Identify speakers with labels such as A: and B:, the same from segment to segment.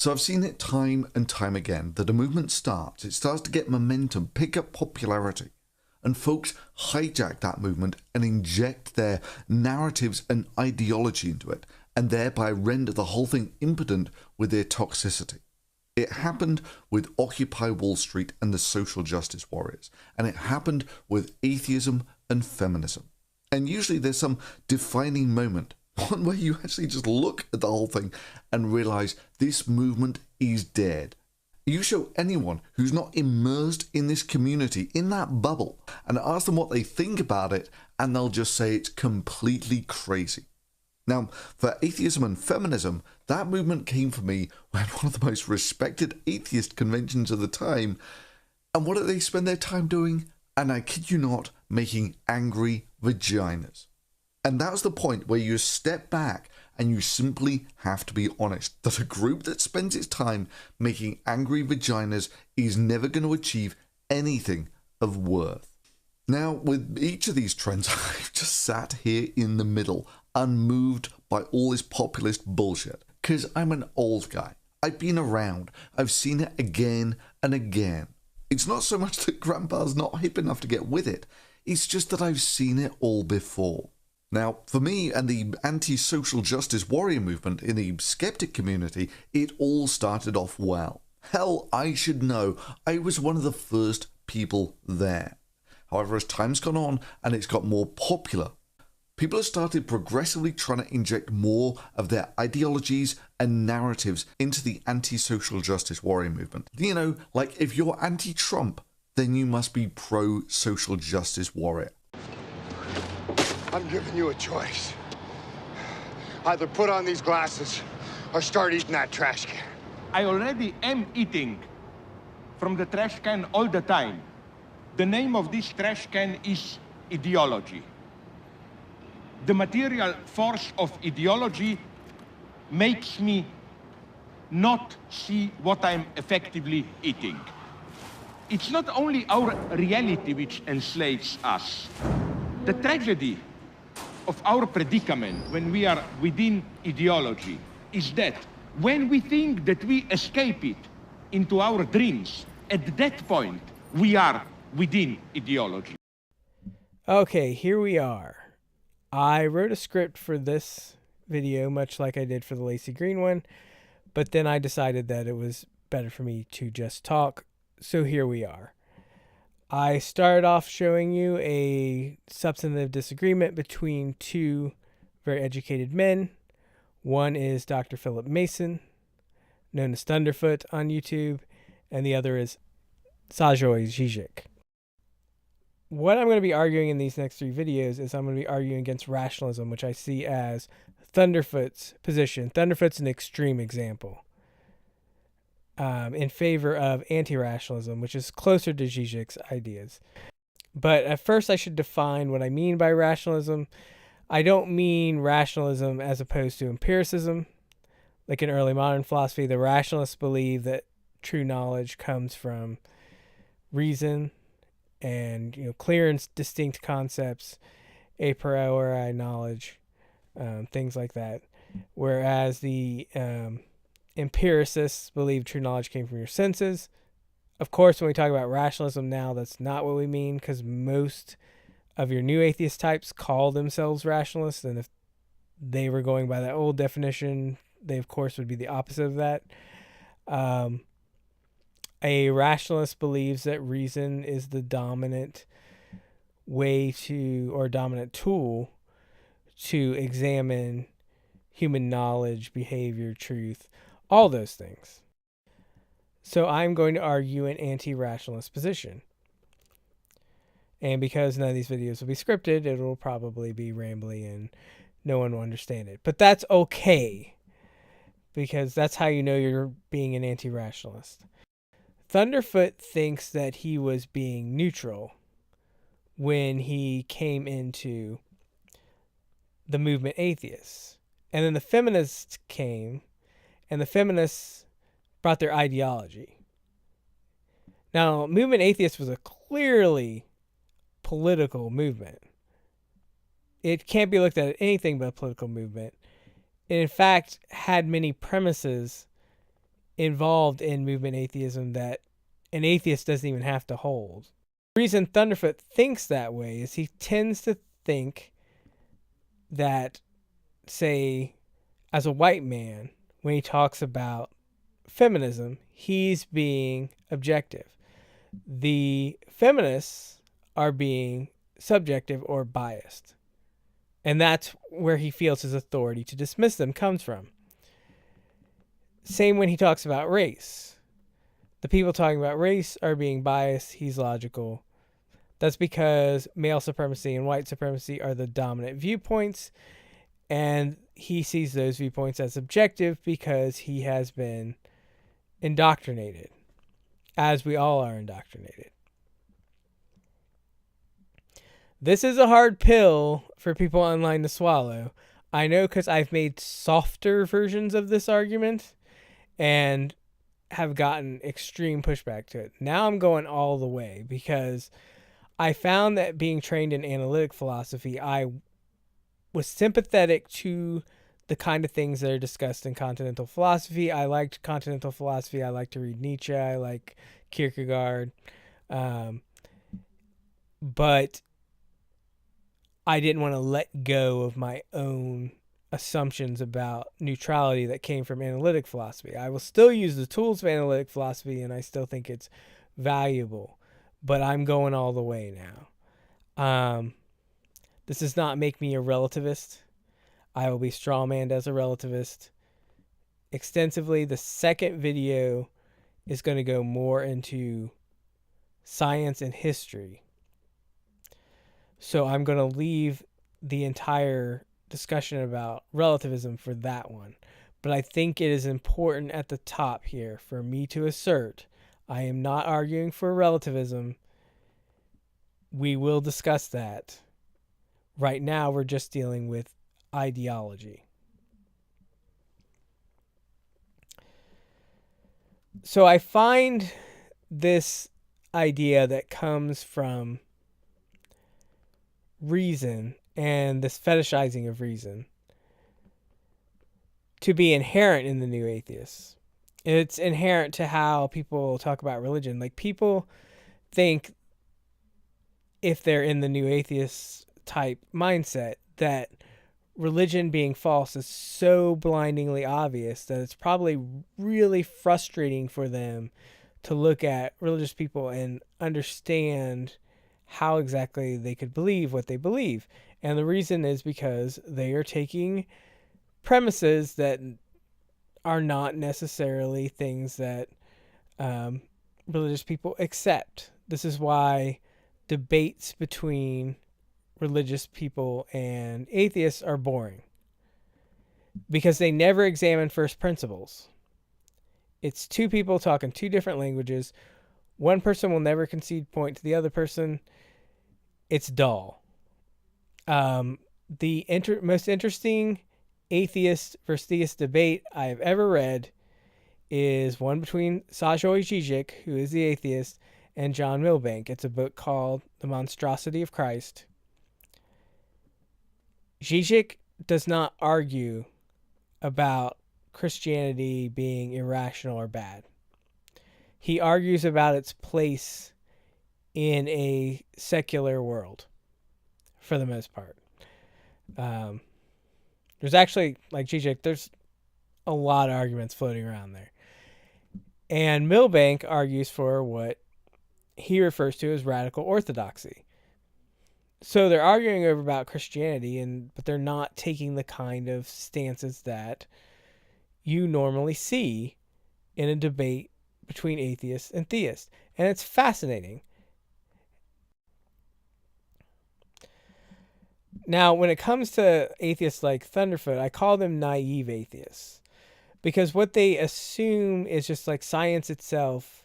A: So I've seen it time and time again that a movement starts, it starts to get momentum, pick up popularity, and folks hijack that movement and inject their narratives and ideology into it, and thereby render the whole thing impotent with their toxicity. It happened with Occupy Wall Street and the social justice warriors, and it happened with atheism and feminism. And usually there's some defining moment, one where you actually just look at the whole thing and realize this movement is dead. You show anyone who's not immersed in this community, in that bubble, and ask them what they think about it, and they'll just say it's completely crazy. Now, for atheism and feminism, that movement came for me when one of the most respected atheist conventions of the time, and what did they spend their time doing? And I kid you not, making angry vaginas. And that's the point where you step back and you simply have to be honest that a group that spends its time making angry vaginas is never going to achieve anything of worth. Now, with each of these trends, I've just sat here in the middle, unmoved by all this populist bullshit, because I'm an old guy. I've been around. I've seen it again and again. It's not so much that Grandpa's not hip enough to get with it. It's just that I've seen it all before. Now, for me and the anti-social justice warrior movement in the skeptic community, it all started off well. Hell, I should know. I was one of the first people there. However, as time's gone on and it's got more popular, people have started progressively trying to inject more of their ideologies and narratives into the anti-social justice warrior movement. You know, like if you're anti-Trump, then you must be pro-social justice warrior.
B: I'm giving you a choice. Either put on these glasses or start eating that trash can.
C: I already am eating from the trash can all the time. The name of this trash can is ideology. The material force of ideology makes me not see what I'm effectively eating. It's not only our reality which enslaves us. The tragedy of our predicament when we are within ideology is that when we think that we escape it into our dreams, at that point we are within ideology.
D: Okay, here we are. I wrote a script for this video, much like I did for the Lacey Green one, but then I decided that it was better for me to just talk, so here we are. I started off showing you a substantive disagreement between two very educated men. One is Dr. Philip Mason, known as Thunderfoot on YouTube, and the other is Sławoś Žižek. What I'm going to be arguing in these next three videos is I'm going to be arguing against rationalism, which I see as Thunderfoot's position. Thunderfoot's an extreme example. In favor of anti-rationalism, which is closer to Žižek's ideas. But at first I should define what I mean by rationalism. I don't mean rationalism as opposed to empiricism. Like in early modern philosophy, the rationalists believe that true knowledge comes from reason and clear and distinct concepts, a priori knowledge, things like that. Whereas the empiricists believe true knowledge came from your senses. Of course, when we talk about rationalism now, that's not what we mean, because most of your new atheist types call themselves rationalists, and if they were going by that old definition, they of course would be the opposite of that. A rationalist believes that reason is the dominant way to, or dominant tool to examine human knowledge, behavior, truth, all those things. So I'm going to argue an anti-rationalist position. And because none of these videos will be scripted, it will probably be rambly and no one will understand it. But that's okay, because that's how you know you're being an anti-rationalist. Thunderfoot thinks that he was being neutral when he came into the movement atheists. And then the feminists came, and the feminists brought their ideology. Now, movement atheist was a clearly political movement. It can't be looked at as anything but a political movement. It, in fact, had many premises involved in movement atheism that an atheist doesn't even have to hold. The reason Thunderfoot thinks that way is he tends to think that, say, as a white man, when he talks about feminism, he's being objective. The feminists are being subjective or biased. And that's where he feels his authority to dismiss them comes from. Same when he talks about race. The people talking about race are being biased. He's logical. That's because male supremacy and white supremacy are the dominant viewpoints. And he sees those viewpoints as objective because he has been indoctrinated, as we all are indoctrinated. This is a hard pill for people online to swallow. I know, because I've made softer versions of this argument and have gotten extreme pushback to it. Now I'm going all the way because I found that being trained in analytic philosophy, I was sympathetic to the kind of things that are discussed in continental philosophy. I liked continental philosophy. I like to read Nietzsche. I like Kierkegaard. But I didn't want to let go of my own assumptions about neutrality that came from analytic philosophy. I will still use the tools of analytic philosophy, and I still think it's valuable, but I'm going all the way now. This does not make me a relativist. I will be strawmanned as a relativist extensively. The second video is going to go more into science and history. So I'm going to leave the entire discussion about relativism for that one. But I think it is important at the top here for me to assert I am not arguing for relativism. We will discuss that. Right now, we're just dealing with ideology. So I find this idea that comes from reason and this fetishizing of reason to be inherent in the new atheists. It's inherent to how people talk about religion. Like, people think, if they're in the new atheist type mindset, that religion being false is so blindingly obvious that it's probably really frustrating for them to look at religious people and understand how exactly they could believe what they believe. And the reason is because they are taking premises that are not necessarily things that religious people accept. This is why debates between religious people and atheists are boring, because they never examine first principles. It's two people talking two different languages. One person will never concede point to the other person. It's dull. The most interesting atheist versus theist debate I've ever read is one between Slavoj Žižek, who is the atheist, and John Milbank. It's a book called The Monstrosity of Christ. Žižek does not argue about Christianity being irrational or bad. He argues about its place in a secular world, for the most part. There's actually, like Žižek, there's a lot of arguments floating around there. And Milbank argues for what he refers to as radical orthodoxy. So they're arguing over about Christianity, but they're not taking the kind of stances that you normally see in a debate between atheists and theists. And it's fascinating. Now, when it comes to atheists like Thunderfoot, I call them naive atheists, because what they assume is just like science itself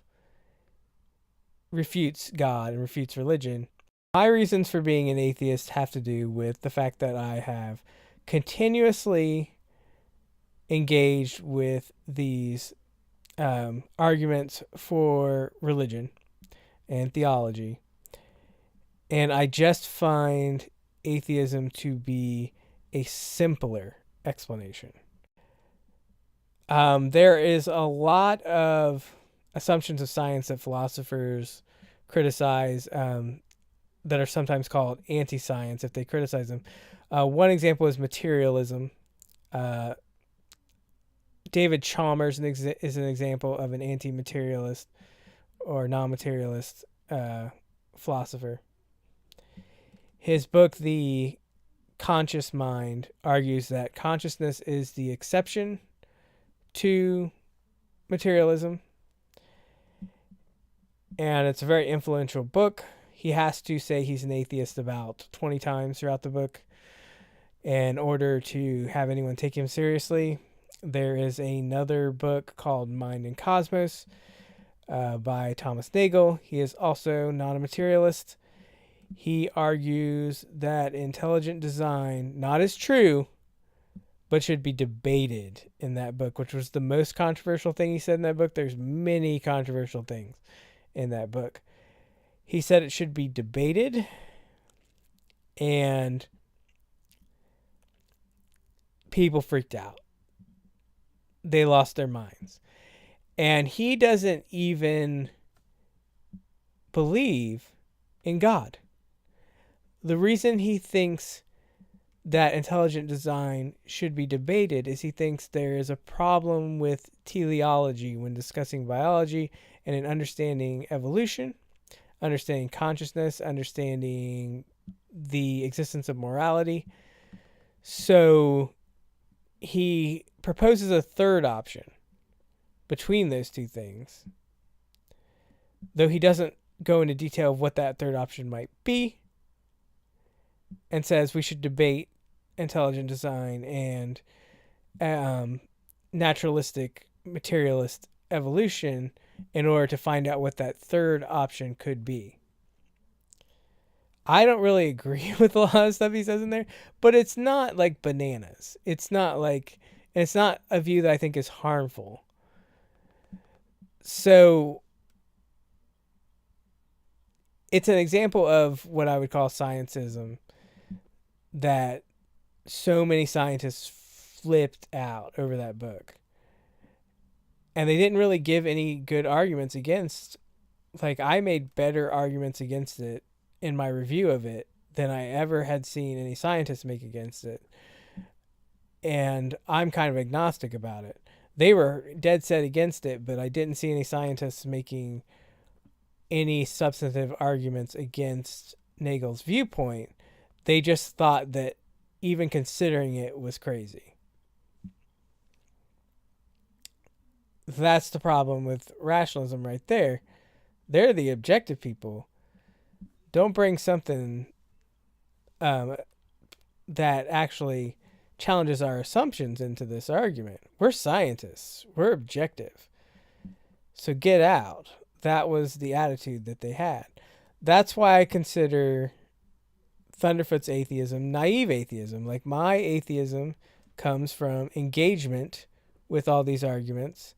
D: refutes God and refutes religion. My reasons for being an atheist have to do with the fact that I have continuously engaged with these arguments for religion and theology, and I just find atheism to be a simpler explanation. There is a lot of assumptions of science that philosophers criticize, that are sometimes called anti-science if they criticize them. One example is materialism. David Chalmers is an example of an anti-materialist or non-materialist philosopher. His book, The Conscious Mind, argues that consciousness is the exception to materialism. And it's a very influential book. He has to say he's an atheist about 20 times throughout the book in order to have anyone take him seriously. There is another book called Mind and Cosmos by Thomas Nagel. He is also not a materialist. He argues that intelligent design not is true, but should be debated in that book, which was the most controversial thing he said in that book. There's many controversial things in that book. He said it should be debated, and people freaked out. They lost their minds. And he doesn't even believe in God. The reason he thinks that intelligent design should be debated is he thinks there is a problem with teleology when discussing biology and in understanding evolution, understanding consciousness, understanding the existence of morality. So he proposes a third option between those two things, though he doesn't go into detail of what that third option might be, and says we should debate intelligent design and naturalistic materialist evolution in order to find out what that third option could be. I don't really agree with a lot of stuff he says in there, but it's not like bananas. It's not a view that I think is harmful. So it's an example of what I would call scientism, that so many scientists flipped out over that book. And they didn't really give any good arguments against. Like, I made better arguments against it in my review of it than I ever had seen any scientists make against it. And I'm kind of agnostic about it. They were dead set against it, but I didn't see any scientists making any substantive arguments against Nagel's viewpoint. They just thought that even considering it was crazy. That's the problem with rationalism right there. They're the objective people. Don't bring something that actually challenges our assumptions into this argument. We're scientists. We're objective. So get out. That was the attitude that they had. That's why I consider Thunderfoot's atheism naive atheism. Like, my atheism comes from engagement with all these arguments,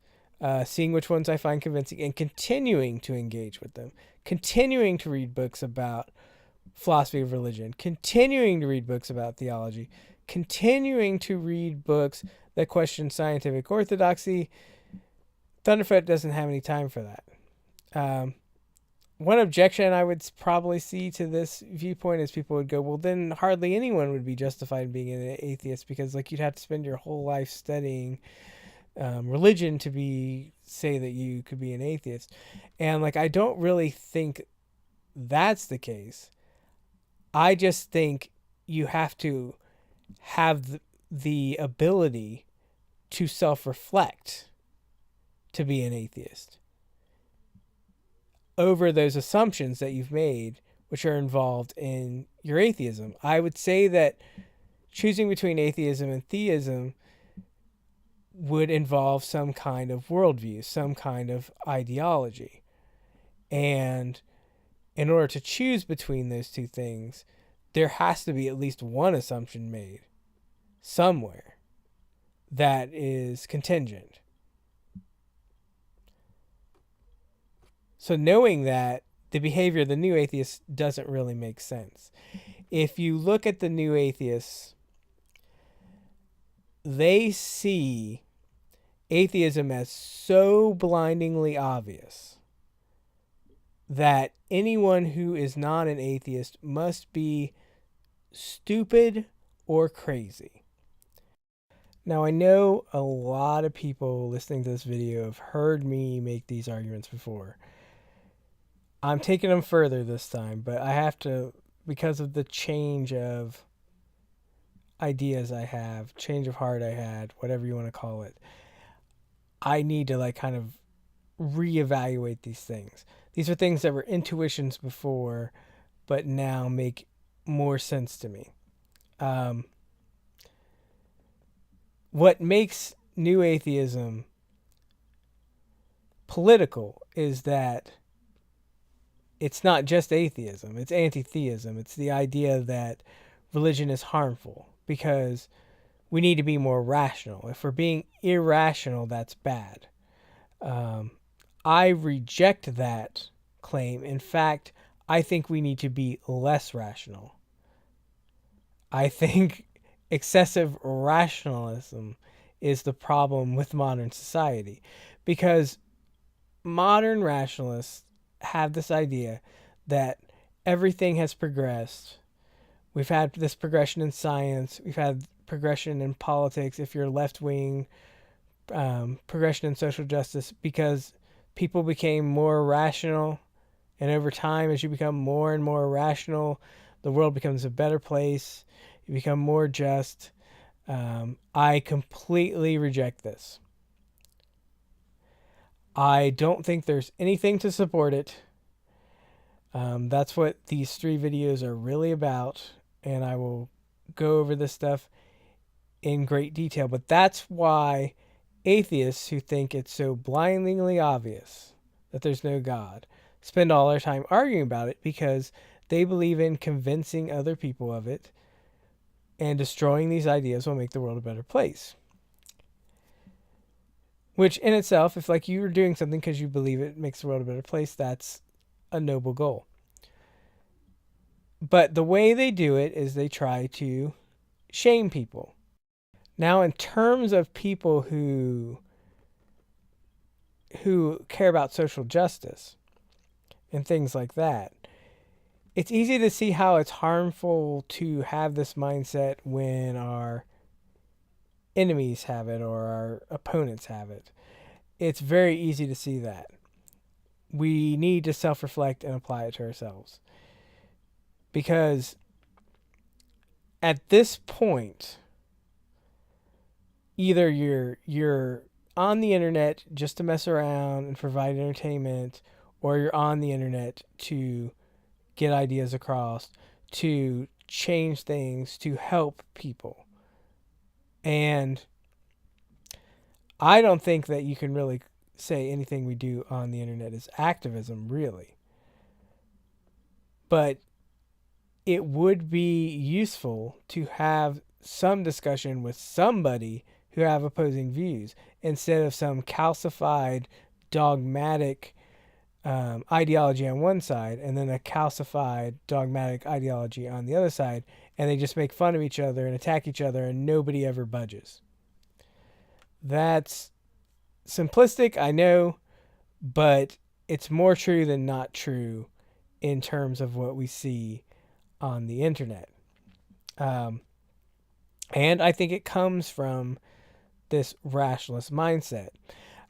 D: seeing which ones I find convincing, and continuing to engage with them, continuing to read books about philosophy of religion, continuing to read books about theology, continuing to read books that question scientific orthodoxy. Thunderfoot doesn't have any time for that. One objection I would probably see to this viewpoint is people would go, well, then hardly anyone would be justified in being an atheist, because like you'd have to spend your whole life studying religion to say that you could be an atheist. And like, I don't really think that's the case. I just think you have to have the ability to self-reflect to be an atheist over those assumptions that you've made, which are involved in your atheism. I would say that choosing between atheism and theism would involve some kind of worldview, some kind of ideology. And in order to choose between those two things, there has to be at least one assumption made somewhere that is contingent. So knowing that, the behavior of the new atheists doesn't really make sense. If you look at the new atheists, they see atheism as so blindingly obvious that anyone who is not an atheist must be stupid or crazy. Now, I know a lot of people listening to this video have heard me make these arguments before. I'm taking them further this time, but I have to, because of the change of ideas I have, change of heart I had, whatever you want to call it, I need to kind of reevaluate these things. These are things that were intuitions before, but now make more sense to me. What makes new atheism political is that it's not just atheism, it's anti-theism. It's the idea that religion is harmful because we need to be more rational. If we're being irrational, that's bad. I reject that claim. In fact, I think we need to be less rational. I think excessive rationalism is the problem with modern society, because modern rationalists have this idea that everything has progressed. We've had this progression in science. We've had progression in politics, if you're left wing, progression in social justice, because people became more rational. And over time, as you become more and more rational, the world becomes a better place. You become more just. I completely reject this. I don't think there's anything to support it. That's what these 3 videos are really about, and I will go over this stuff in great detail. But that's why atheists who think it's so blindingly obvious that there's no God spend all their time arguing about it, because they believe in convincing other people of it, and destroying these ideas will make the world a better place. Which in itself, if you were doing something because you believe it makes the world a better place, that's a noble goal. But the way they do it is they try to shame people. Now, in terms of people who care about social justice and things like that, it's easy to see how it's harmful to have this mindset when our enemies have it or our opponents have it. It's very easy to see that. We need to self-reflect and apply it to ourselves. Because at this point, either you're on the internet just to mess around and provide entertainment, or you're on the internet to get ideas across, to change things, to help people. And I don't think that you can really say anything we do on the internet is activism, really. But it would be useful to have some discussion with somebody who have opposing views, instead of some calcified, dogmatic ideology on one side, and then a calcified, dogmatic ideology on the other side, and they just make fun of each other and attack each other, and nobody ever budges. That's simplistic, I know, but it's more true than not true in terms of what we see on the internet. And I think it comes from this rationalist mindset.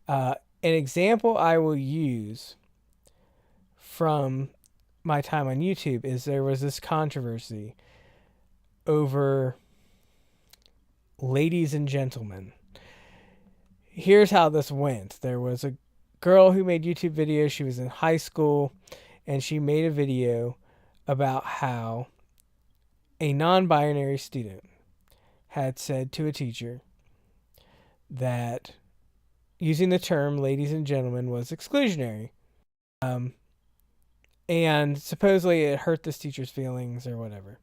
D: An example I will use from my time on YouTube is there was this controversy over ladies and gentlemen. Here's how this went. There was a girl who made YouTube videos. She was in high school, and she made a video about how a non-binary student had said to a teacher that using the term ladies and gentlemen was exclusionary. And supposedly it hurt this teacher's feelings or whatever.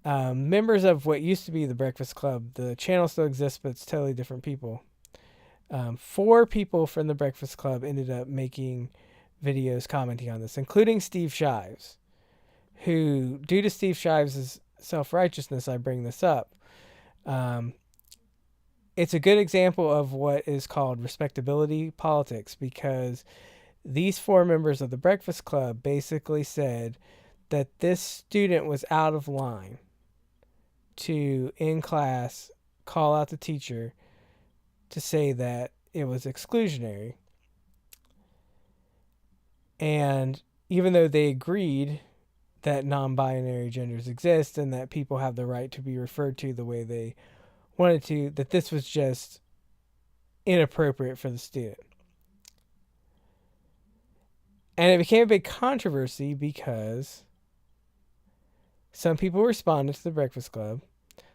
D: Members of what used to be the Breakfast Club, the channel still exists, but it's totally different people. 4 people from the Breakfast Club ended up making videos commenting on this, including Steve Shives, who, due to Steve Shives' self-righteousness, I bring this up. it's a good example of what is called respectability politics, because these four members of the Breakfast Club basically said that this student was out of line to, in class, call out the teacher to say that it was exclusionary. And even though they agreed that non-binary genders exist and that people have the right to be referred to the way they wanted to, that this was just inappropriate for the student. And it became a big controversy because some people responded to the Breakfast Club.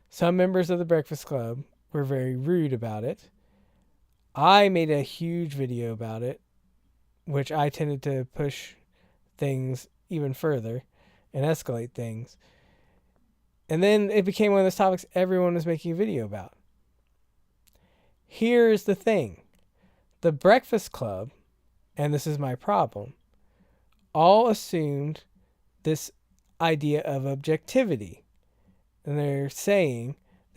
D: Some members of the Breakfast Club were very rude about it. I made a huge video about it, which I tended to push things even further and escalate things. And then it became one of those topics everyone was making a video about. Here's the thing. The Breakfast Club, and this is my problem, all assumed this idea of objectivity. And they're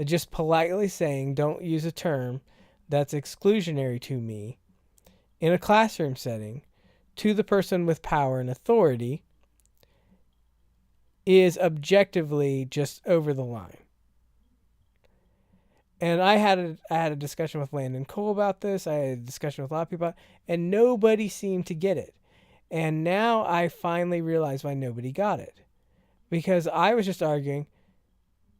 D: just politely saying, don't use a term that's exclusionary to me in a classroom setting to the person with power and authority is objectively just over the line. And I had a discussion with Landon Cole about this. I had a discussion with a lot of people about it, and nobody seemed to get it. And now I finally realize why nobody got it. Because I was just arguing,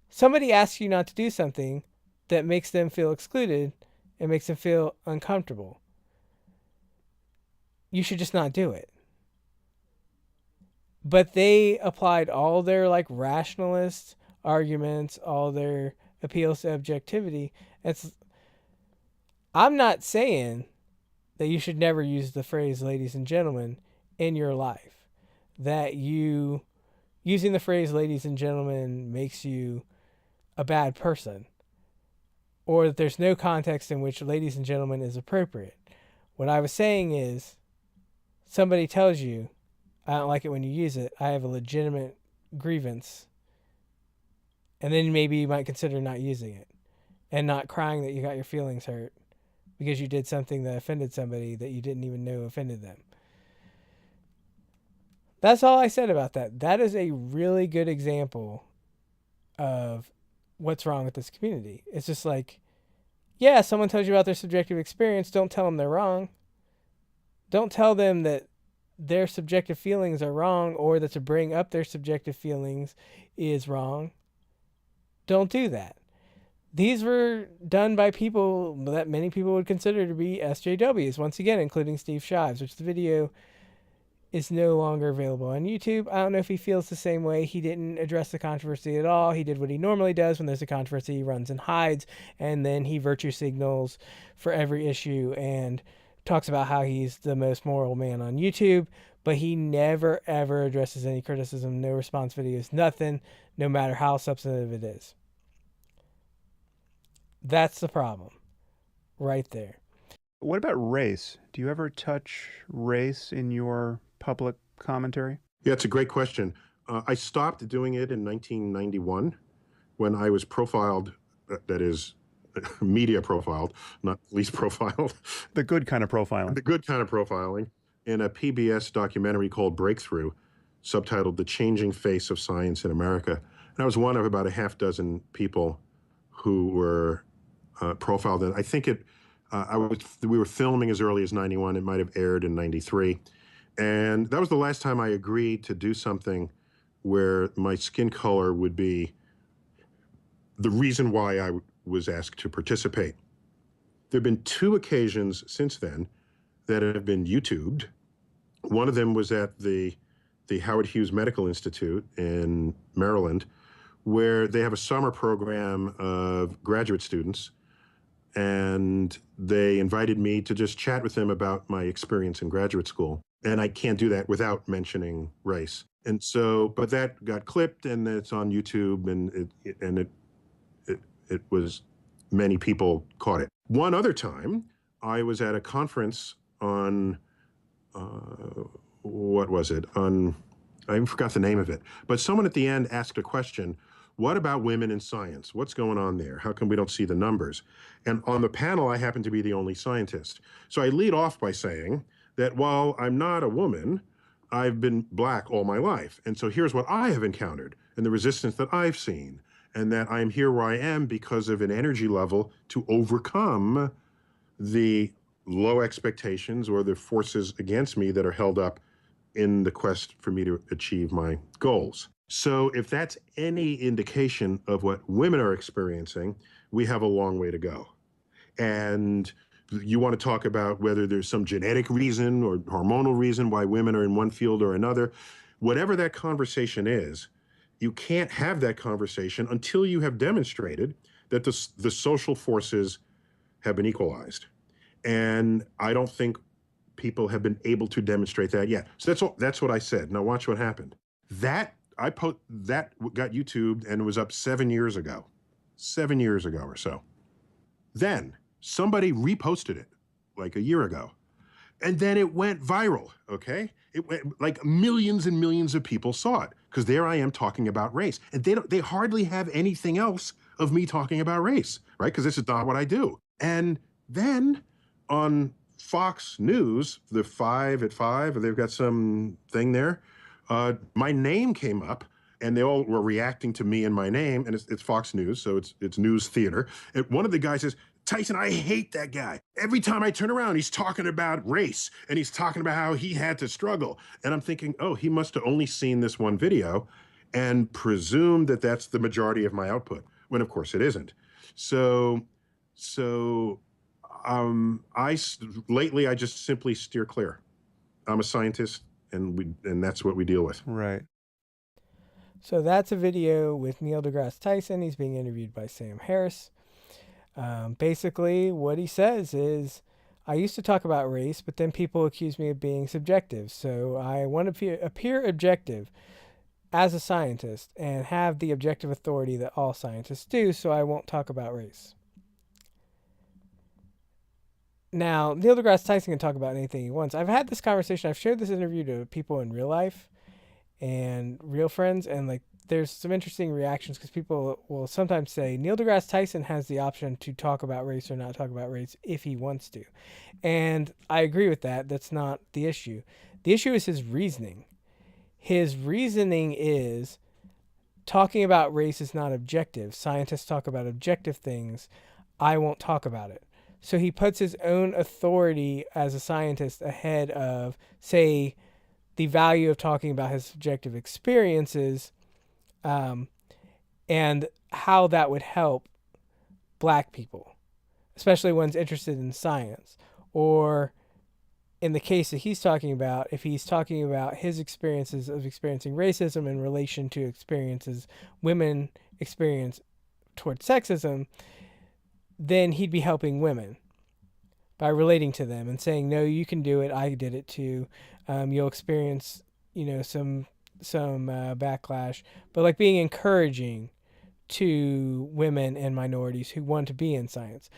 D: somebody asks you not to do something that makes them feel excluded and makes them feel uncomfortable. You should just not do it. But they applied all their rationalist arguments, all their appeals to objectivity. I'm not saying that you should never use the phrase ladies and gentlemen in your life. That using the phrase ladies and gentlemen makes you a bad person. Or that there's no context in which ladies and gentlemen is appropriate. What I was saying is, somebody tells you, I don't like it when you use it, I have a legitimate grievance, and then maybe you might consider not using it and not crying that you got your feelings hurt because you did something that offended somebody that you didn't even know offended them. That's all I said about that. That is a really good example of what's wrong with this community. It's just yeah, someone tells you about their subjective experience, don't tell them they're wrong. Don't tell them that their subjective feelings are wrong or that to bring up their subjective feelings is wrong. Don't do that. These were done by people that many people would consider to be SJWs, once again, including Steve Shives, which the video is no longer available on YouTube. I don't know if he feels the same way. He didn't address the controversy at all. He did what he normally does when there's a controversy. He runs and hides, and then he virtue signals for every issue and talks about how he's the most moral man on YouTube, but he never, ever addresses any criticism, no response videos, nothing, no matter how substantive it is. That's the problem right there.
E: What about race? Do you ever touch race in your public commentary?
F: Yeah, it's a great question. I stopped doing it in 1991 when I was profiled, that is, media profiled, not police profiled.
E: The good kind of profiling.
F: The good kind of profiling in a PBS documentary called Breakthrough, subtitled The Changing Face of Science in America. And I was one of about a half dozen people who were profiled. And I think we were filming as early as 91. It might have aired in 93. And that was the last time I agreed to do something where my skin color would be the reason why I was asked to participate. There have been 2 occasions since then that have been YouTubed. One of them was at the Howard Hughes Medical Institute in Maryland, where they have a summer program of graduate students, and they invited me to just chat with them about my experience in graduate school. And I can't do that without mentioning race. And so, but that got clipped, and it's on YouTube, and it was, many people caught it. One other time, I was at a conference on, what was it? I forgot the name of it. But someone at the end asked a question, what about women in science? What's going on there? How come we don't see the numbers? And on the panel, I happen to be the only scientist. So I lead off by saying that while I'm not a woman, I've been Black all my life. And so here's what I have encountered and the resistance that I've seen, and that I'm here where I am because of an energy level to overcome the low expectations or the forces against me that are held up in the quest for me to achieve my goals. So if that's any indication of what women are experiencing, we have a long way to go. And you want to talk about whether there's some genetic reason or hormonal reason why women are in one field or another. Whatever that conversation is, you can't have that conversation until you have demonstrated that the social forces have been equalized. And I don't think people have been able to demonstrate that yet. So that's what I said. Now watch what happened. That got YouTubed and it was up 7 years ago. 7 years ago or so. Then somebody reposted it like a year ago. And then it went viral, okay? It went like millions and millions of people saw it because there I am talking about race. And they hardly have anything else of me talking about race, right? Because this is not what I do. And then on Fox News, the 5 at 5, they've got some thing there. My name came up, and they all were reacting to me and my name, and it's Fox News, so it's news theater. And one of the guys says, "Tyson, I hate that guy. Every time I turn around, he's talking about race, and he's talking about how he had to struggle." And I'm thinking, oh, he must have only seen this one video and presumed that that's the majority of my output, when of course it isn't. So lately I just simply steer clear. I'm a scientist, and that's what we deal with.
E: Right.
D: So that's a video with Neil deGrasse Tyson. He's being interviewed by Sam Harris. Basically, what he says is, I used to talk about race, but then people accuse me of being subjective. So I want to appear objective as a scientist and have the objective authority that all scientists do, so I won't talk about race. Now, Neil deGrasse Tyson can talk about anything he wants. I've had this conversation. I've shared this interview to people in real life and real friends, and like there's some interesting reactions because people will sometimes say Neil deGrasse Tyson has the option to talk about race or not talk about race if he wants to. And I agree with that. That's not the issue. The issue is his reasoning. His reasoning is talking about race is not objective. Scientists talk about objective things. I won't talk about it. So he puts his own authority as a scientist ahead of, say, the value of talking about his subjective experiences, and how that would help Black people, especially ones interested in science. Or in the case that he's talking about, if he's talking about his experiences of experiencing racism in relation to experiences women experience towards sexism, then he'd be helping women by relating to them and saying, no, you can do it. I did it too. You'll experience, some backlash, but like being encouraging to women and minorities who want to be in science.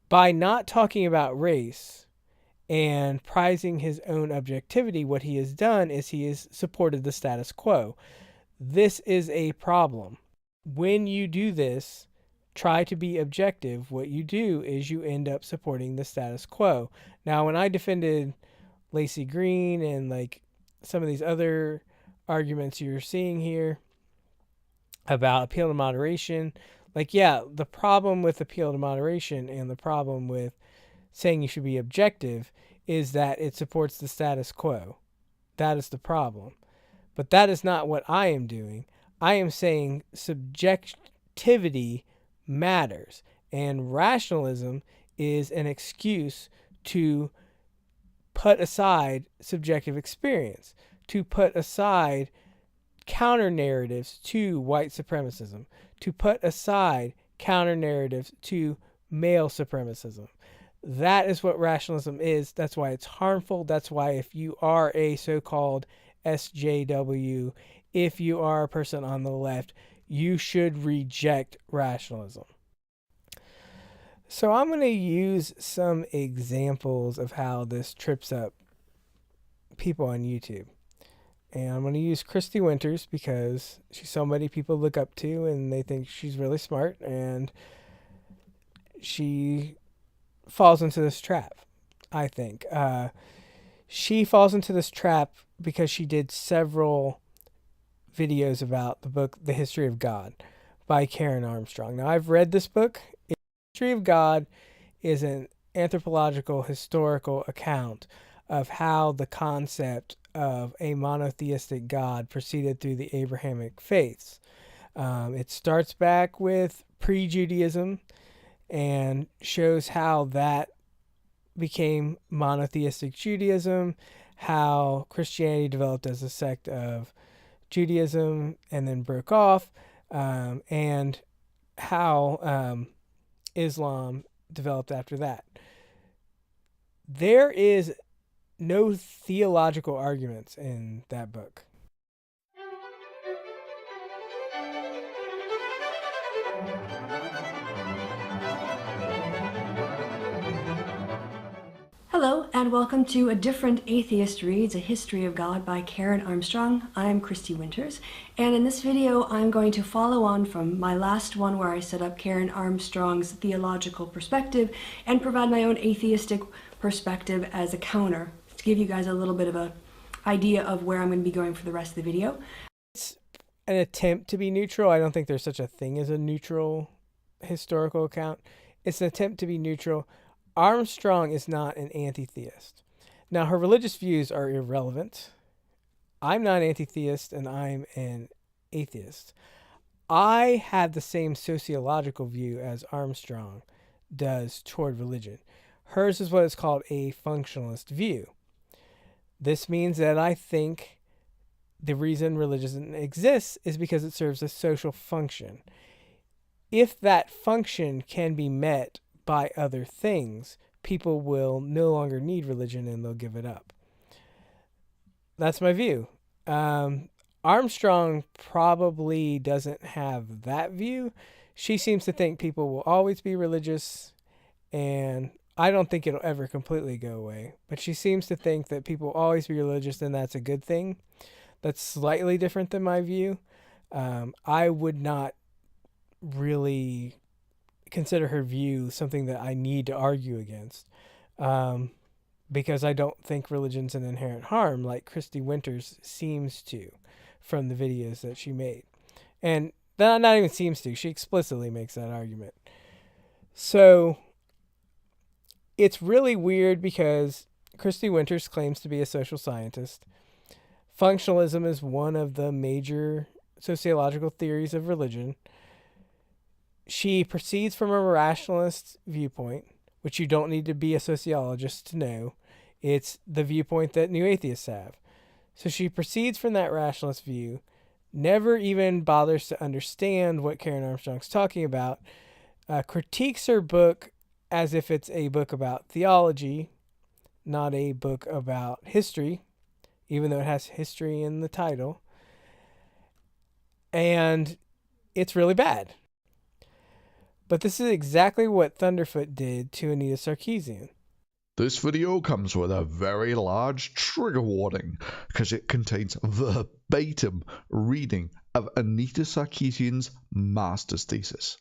D: By not talking about race and prizing his own objectivity, what he has done is he has supported the status quo. This is a problem. When you do this, try to be objective, what you do is you end up supporting the status quo. Now, when I defended Lacey Green and like some of these other arguments you're seeing here about appeal to moderation, like, yeah, the problem with appeal to moderation and the problem with saying you should be objective is that it supports the status quo. That is the problem. But that is not what I am doing. I am saying subjectivity matters, and rationalism is an excuse to put aside subjective experience, to put aside counter narratives to white supremacism, to put aside counter narratives to male supremacism. That is what rationalism is. That's why it's harmful. That's why if you are a so-called SJW, if you are a person on the left, you should reject rationalism. So I'm going to use some examples of how this trips up people on YouTube. And I'm going to use Kristi Winters because she's somebody people look up to and they think she's really smart, and she falls into this trap, I think. She falls into this trap because she did several videos about the book The History of God by Karen Armstrong. Now, I've read this book. The History of God is an anthropological historical account of how the concept of a monotheistic God proceeded through the Abrahamic faiths. It starts back with pre-Judaism and shows how that became monotheistic Judaism, how Christianity developed as a sect of Judaism and then broke off, and how Islam developed after that. There is no theological arguments in that book.
G: Hello, and welcome to A Different Atheist Reads, A History of God by Karen Armstrong. I'm Kristi Winters, and in this video I'm going to follow on from my last one where I set up Karen Armstrong's theological perspective and provide my own atheistic perspective as a counter to give you guys a little bit of an idea of where I'm going to be going for the rest of the video.
D: It's an attempt to be neutral. I don't think there's such a thing as a neutral historical account. It's an attempt to be neutral. Armstrong is not an anti-theist. Now, her religious views are irrelevant. I'm not an anti-theist, and I'm an atheist. I have the same sociological view as Armstrong does toward religion. Hers is what is called a functionalist view. This means that I think the reason religion exists is because it serves a social function. If that function can be met by other things, people will no longer need religion and they'll give it up. That's my view. Armstrong probably doesn't have that view. She seems to think people will always be religious, and I don't think it'll ever completely go away. But she seems to think that people will always be religious and that's a good thing. That's slightly different than my view. I would not really consider her view something that I need to argue against, because I don't think religion's an inherent harm like Kristi Winters seems to from the videos that she made. And not even seems to, she explicitly makes that argument. So it's really weird because Kristi Winters claims to be a social scientist. Functionalism is one of the major sociological theories of religion. She proceeds from a rationalist viewpoint, which you don't need to be a sociologist to know. It's the viewpoint that new atheists have. So she proceeds from that rationalist view, never even bothers to understand what Karen Armstrong's talking about, critiques her book as if it's a book about theology, not a book about history, even though it has history in the title. And it's really bad. But this is exactly what Thunderfoot did to Anita Sarkeesian.
A: This video comes with a very large trigger warning because it contains verbatim reading of Anita Sarkeesian's master's thesis.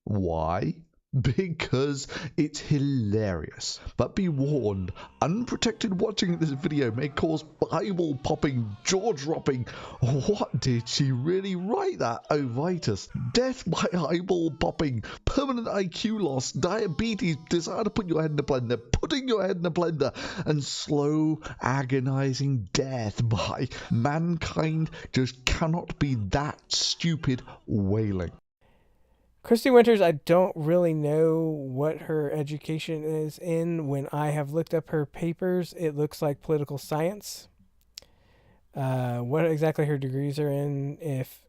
A: Why? Because it's hilarious. But be warned, unprotected watching this video may cause Bible-popping, jaw-dropping, what did she really write that ovitis? Death by eyeball-popping, permanent IQ loss, diabetes, desire to put your head in the blender, putting your head in the blender, and slow, agonizing death by mankind just cannot be that stupid wailing.
D: Kristi Winters, I don't really know what her education is in. When I have looked up her papers, it looks like political science. What exactly her degrees are in, if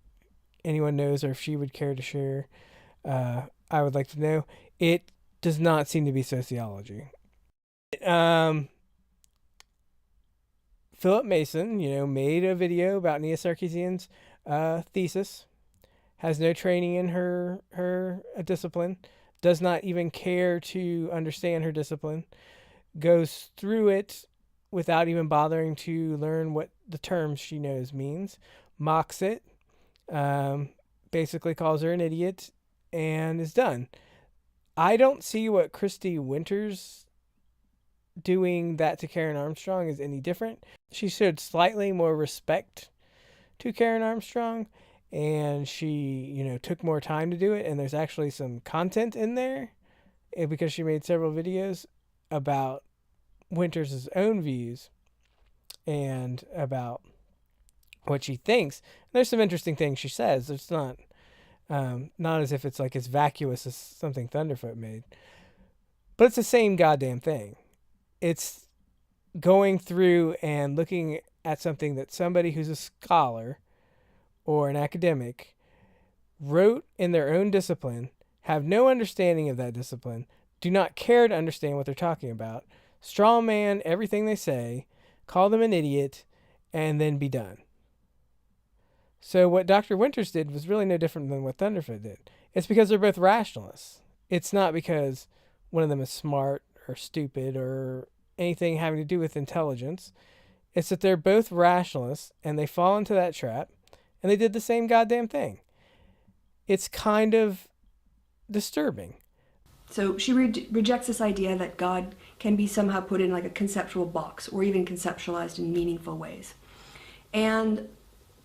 D: anyone knows or if she would care to share, I would like to know. It does not seem to be sociology. Philip Mason, made a video about Anita Sarkeesian's thesis. Has no training in her discipline, does not even care to understand her discipline, goes through it without even bothering to learn what the term she knows means, mocks it, basically calls her an idiot, and is done. I don't see what Kristi Winters doing that to Karen Armstrong is any different. She showed slightly more respect to Karen Armstrong, and she, took more time to do it, and there's actually some content in there because she made several videos about Winters' own views and about what she thinks. There's some interesting things she says. It's not as if it's like as vacuous as something Thunderfoot made, but it's the same goddamn thing. It's going through and looking at something that somebody who's a scholar or an academic wrote in their own discipline, have no understanding of that discipline, do not care to understand what they're talking about, straw man everything they say, call them an idiot, and then be done. So what Dr. Winters did was really no different than what Thunderfoot did. It's because they're both rationalists. It's not because one of them is smart or stupid or anything having to do with intelligence. It's that they're both rationalists and they fall into that trap and they did the same goddamn thing. It's kind of disturbing.
G: So she rejects this idea that God can be somehow put in like a conceptual box or even conceptualized in meaningful ways. And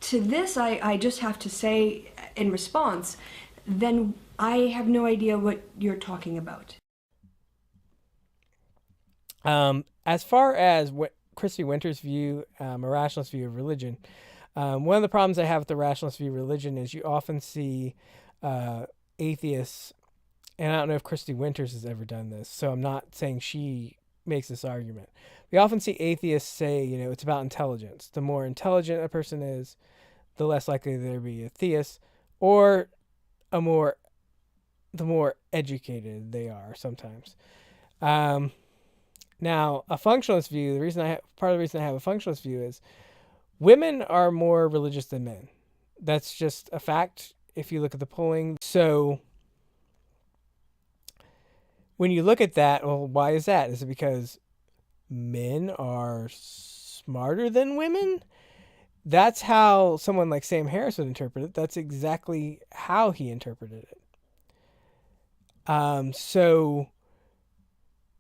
G: to this, I just have to say in response, then I have no idea what you're talking about.
D: As far as what Kristi Winters' view, a rationalist view of religion, one of the problems I have with the rationalist view of religion is you often see atheists, and I don't know if Kristi Winters has ever done this, so I'm not saying she makes this argument. We often see atheists say, it's about intelligence. The more intelligent a person is, the less likely there be a theist, or the more educated they are sometimes. Now, a functionalist view, part of the reason I have a functionalist view is women are more religious than men. That's just a fact if you look at the polling. So when you look at that, well, why is that? Is it because men are smarter than women? That's how someone like Sam Harris would interpret it. That's exactly how he interpreted it. So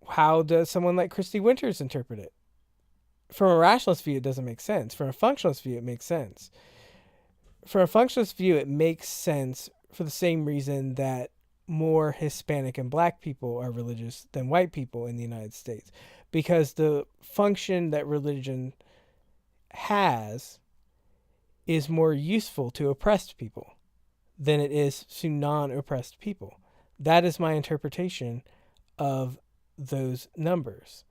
D: how does someone like Kristi Winters interpret it? From a rationalist view, it doesn't make sense. From a functionalist view, it makes sense. From a functionalist view, it makes sense for the same reason that more Hispanic and black people are religious than white people in the United States. Because the function that religion has is more useful to oppressed people than it is to non-oppressed people. That is my interpretation of those numbers.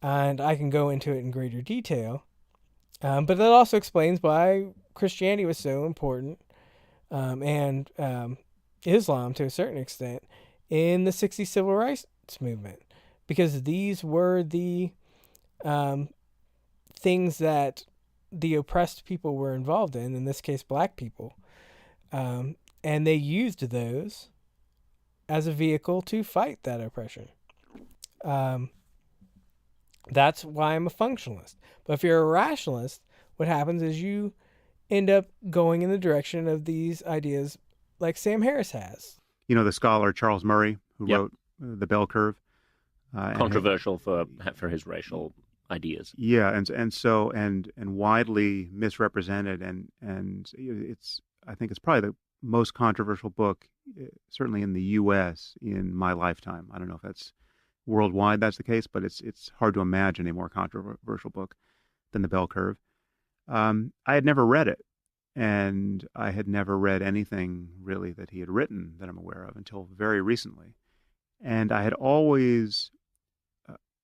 D: And I can go into it in greater detail. But that also explains why Christianity was so important, and Islam to a certain extent, in the 60s civil rights movement. Because these were the things that the oppressed people were involved in this case black people. And they used those as a vehicle to fight that oppression. That's why I'm a functionalist. But if you're a rationalist, what happens is you end up going in the direction of these ideas like Sam Harris has.
E: The scholar Charles Murray, who
H: Yep.
E: wrote The Bell Curve.
H: Controversial for his racial ideas.
E: Yeah, and widely misrepresented, and I think it's probably the most controversial book, certainly in the U.S. in my lifetime. I don't know if that's worldwide that's the case, but it's hard to imagine a more controversial book than The Bell Curve. I had never read it, and I had never read anything really that he had written that I'm aware of until very recently. And I had always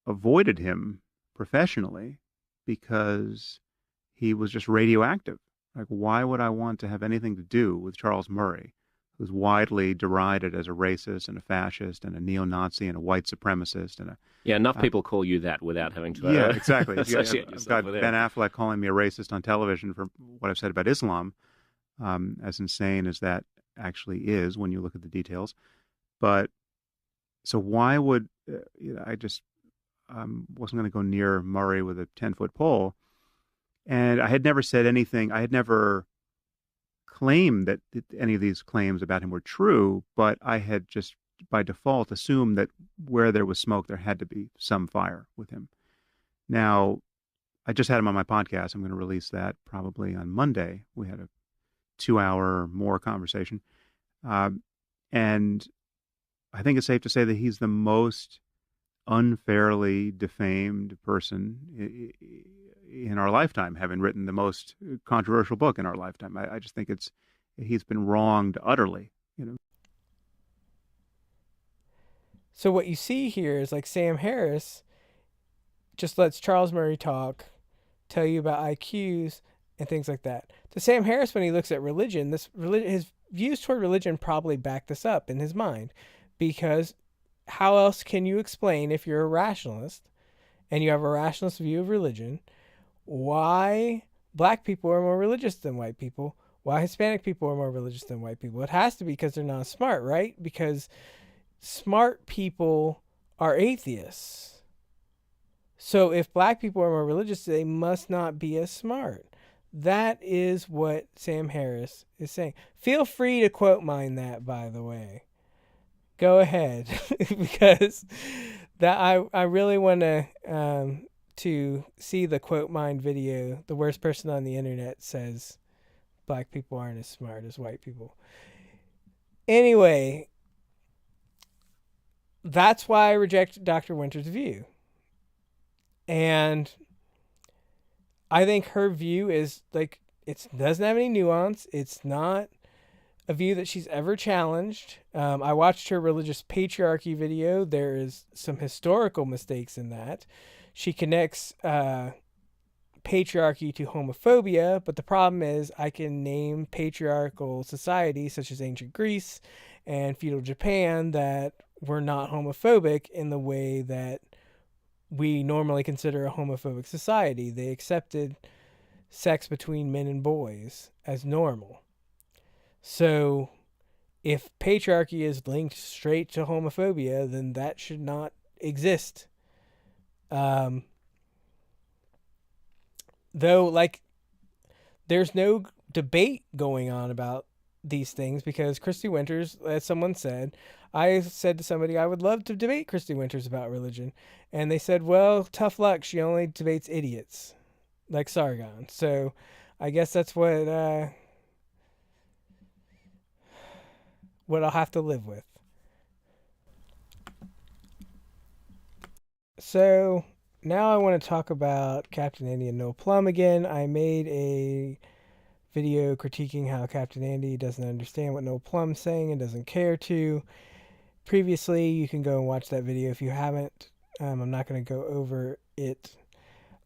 E: avoided him professionally because he was just radioactive. Like, why would I want to have anything to do with Charles Murray, who's widely derided as a racist and a fascist and a neo-Nazi and a white supremacist and a...
H: Yeah, enough people call you that without having to
E: Yeah, exactly.
H: associate
E: I've
H: yourself
E: got
H: with
E: Ben
H: it.
E: Affleck calling me a racist on television for what I've said about Islam, as insane as that actually is when you look at the details. But so why would wasn't going to go near Murray with a 10-foot pole. And I had never said anything. I had never claimed that any of these claims about him were true, but I had just by default assumed that where there was smoke, there had to be some fire with him. Now, I just had him on my podcast. I'm going to release that probably on Monday. We had a 2-hour more conversation. And I think it's safe to say that he's the most unfairly defamed person in our lifetime, having written the most controversial book in our lifetime. I just think he's been wronged utterly, you know.
D: So what you see here is like Sam Harris just lets Charles Murray talk, tell you about IQs and things like that. To Sam Harris, when he looks at religion, his views toward religion probably back this up in his mind, because how else can you explain, if you're a rationalist and you have a rationalist view of religion, why black people are more religious than white people, why Hispanic people are more religious than white people? It has to be because they're not smart, right? Because smart people are atheists. So if black people are more religious, they must not be as smart. That is what Sam Harris is saying. Feel free to quote mine that, by the way. Go ahead, because that I really want to see the quote mine video. The worst person on the internet says black people aren't as smart as white people. Anyway, that's why I reject Dr. Winter's view. And I think her view is like, it doesn't have any nuance. It's not a view that she's ever challenged. I watched her religious patriarchy video. There is some historical mistakes in that. She connects patriarchy to homophobia, but the problem is I can name patriarchal societies such as ancient Greece and feudal Japan that were not homophobic in the way that we normally consider a homophobic society. They accepted sex between men and boys as normal. So if patriarchy is linked straight to homophobia, then that should not exist. Though, like, there's no debate going on about these things because Kristi Winters, as someone said, I said to somebody, I would love to debate Kristi Winters about religion. And they said, well, tough luck. She only debates idiots like Sargon. So I guess that's what I'll have to live with. So now I want to talk about Captain Andy and Noel Plum again. I made a video critiquing how Captain Andy doesn't understand what Noel Plum's saying and doesn't care to. Previously, you can go and watch that video if you haven't. I'm not going to go over it.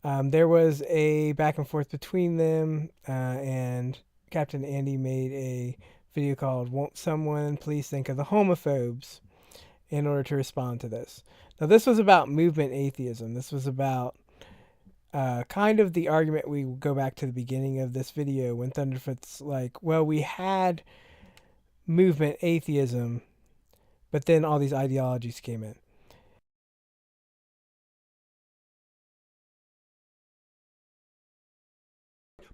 D: There was a back and forth between them, and Captain Andy made a video called "Won't Someone Please Think of the Homophobes?" in order to respond to this. Now, this was about movement atheism. This was about kind of the argument. We go back to the beginning of this video when Thunderfoot's like, well, we had movement atheism, but then all these ideologies came in.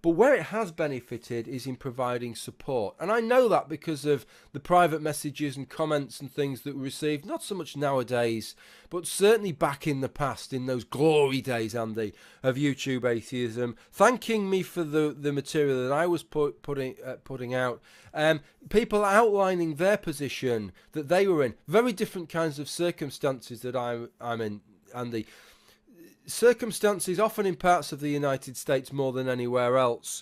I: But where it has benefited is in providing support. And I know that because of the private messages and comments and things that we received, not so much nowadays, but certainly back in the past, in those glory days, Andy, of YouTube atheism, thanking me for the material that I was putting out. People outlining their position that they were in. Very different kinds of circumstances that I'm in, Andy. Circumstances often in parts of the United States more than anywhere else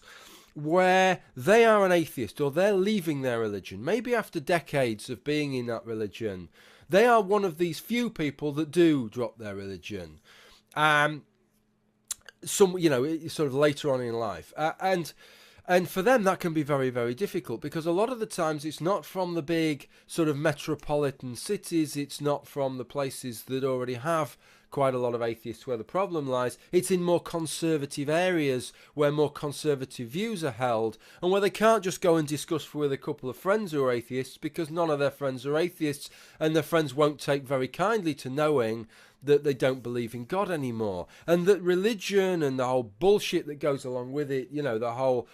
I: where they are an atheist or they're leaving their religion, maybe after decades of being in that religion. They are one of these few people that do drop their religion. Some, sort of later on in life. And for them, that can be very, very difficult because a lot of the times it's not from the big sort of metropolitan cities. It's not from the places that already have quite a lot of atheists where the problem lies. It's in more conservative areas where more conservative views are held and where they can't just go and discuss with a couple of friends who are atheists because none of their friends are atheists and their friends won't take very kindly to knowing that they don't believe in God anymore, and that religion and the whole bullshit that goes along with it, the whole,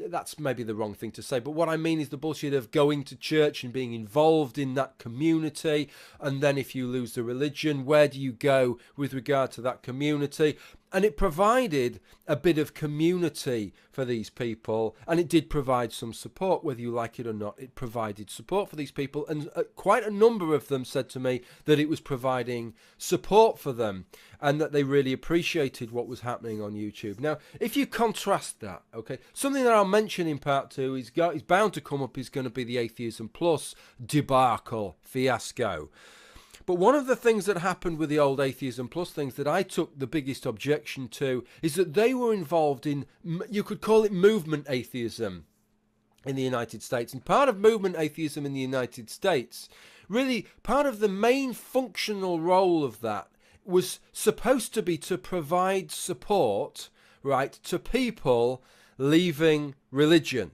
I: that's maybe the wrong thing to say, but what I mean is the bullshit of going to church and being involved in that community, and then if you lose the religion, where do you go with regard to that community? And it provided a bit of community for these people, and it did provide some support, whether you like it or not. It provided support for these people, and quite a number of them said to me that it was providing support for them, and that they really appreciated what was happening on YouTube. Now, if you contrast that, okay, something that I'll mention in part 2 is bound to come up is going to be the Atheism Plus debacle, fiasco. But one of the things that happened with the old Atheism Plus things that I took the biggest objection to is that they were involved in, you could call it movement atheism in the United States. And part of movement atheism in the United States, really part of the main functional role of that was supposed to be to provide support, right, to people leaving religion.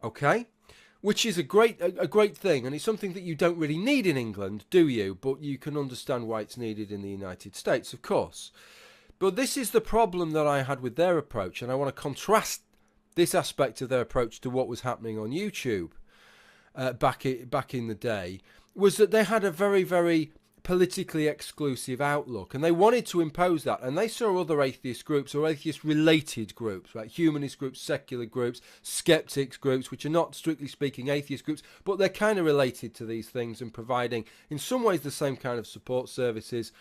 I: Okay? Which is a great thing, and it's something that you don't really need in England, do you? But you can understand why it's needed in the United States, of course. But this is the problem that I had with their approach, and I want to contrast this aspect of their approach to what was happening on YouTube back in the day, was that they had a very, very politically exclusive outlook, and they wanted to impose that, and they saw other atheist groups or atheist related groups, right, humanist groups, secular groups, skeptics groups, which are not strictly speaking atheist groups, but they're kind of related to these things and providing in some ways the same kind of support services,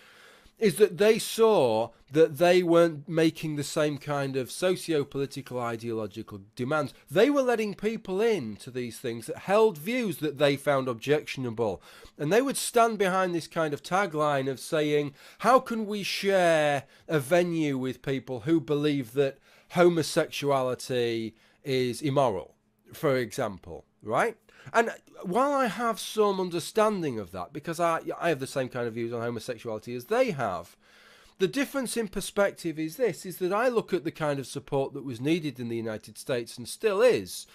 I: is that they saw that they weren't making the same kind of socio-political ideological demands. They were letting people in to these things that held views that they found objectionable. And they would stand behind this kind of tagline of saying, how can we share a venue with people who believe that homosexuality is immoral, for example, right? And while I have some understanding of that, because I have the same kind of views on homosexuality as they have, the difference in perspective is this, is that I look at the kind of support that was needed in the United States and still is,